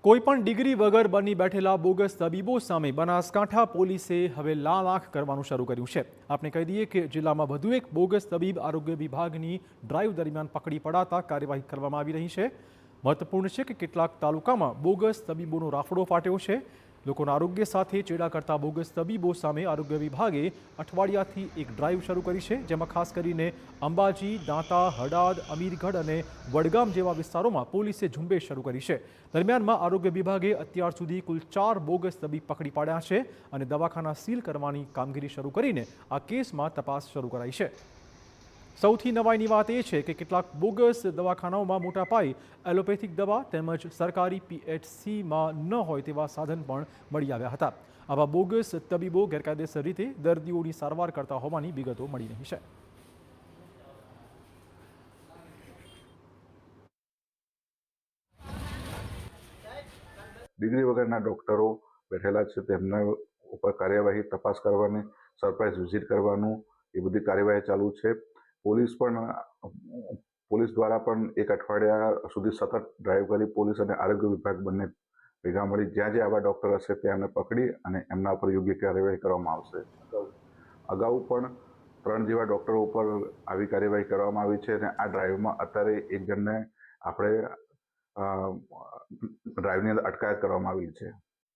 કોઈપણ ડિગ્રી વગર બની બેઠેલા બોગસ તબીબો સામે બનાસકાંઠા પોલીસે હવે લાલ આંખ કરવાનું શરૂ કર્યું છે। આપણે કહી દઈએ કે જિલ્લામાં વધુ એક બોગસ તબીબ આરોગ્ય વિભાગની ડ્રાઈવ દરમિયાન પકડી પડાતા કાર્યવાહી કરવામાં આવી રહી છે। મહત્વપૂર્ણ છે કે કેટલાક તાલુકામાં બોગસ તબીબોનો રાફડો ફાટ્યો છે। લોકોના આરોગ્ય સાથે ચેડા કરતા બોગસ તબીબો સામે આરોગ્ય વિભાગે અઠવાડિયાથી એક ડ્રાઈવ શરૂ કરી છે, જેમાં ખાસ કરીને અંબાજી, દાંતા, હડાદ, અમીરગઢ અને વડગામ જેવા વિસ્તારોમાં પોલીસે ઝુંબેશ શરૂ કરી છે। દરમિયાનમાં આરોગ્ય વિભાગે અત્યાર સુધી કુલ 4 બોગસ તબીબ પકડી પાડ્યા છે અને દવાખાના સીલ કરવાની કામગીરી શરૂ કરીને આ કેસમાં તપાસ શરૂ કરાઈ છે। સૌથી નવાઈની વાત એ છે કે કેટલાક બોગસ દવાખાનાઓમાં મોટા પાયે એલોપેથિક દવા તેમજ સરકારી પીએચસીમાં ન હોય તેવા સાધન પણ મળી આવ્યા હતા। આવા બોગસ તબીબો ગેરકાયદેસર રીતે દર્દીઓની સારવાર કરતા હોવાની વિગતો મળી રહી છે। ડિગ્રી વગરના ડોક્ટરો બેઠેલા છે, તેમના ઉપર કાર્યવાહી તપાસ કરવાની, સરપ્રાઇઝ વિઝિટ કરવાનું, એ બધી કાર્યવાહી ચાલુ છે। પોલીસ દ્વારા પણ એક અઠવાડિયા સુધી સતત ડ્રાઈવ કરી પોલીસ અને આરોગ્ય વિભાગ બંને ભેગા મળી જ્યાં આવા ડોક્ટર હશે તેમને પકડી અને એમના પર યોગ્ય કાર્યવાહી કરવામાં આવશે। અગાઉ પણ 3 જેવા ડોક્ટરો ઉપર આવી કાર્યવાહી કરવામાં આવી છે અને આ ડ્રાઈવમાં અત્યારે એક જણને આપણે ડ્રાઈવની અંદર અટકાયત કરવામાં આવેલી છે।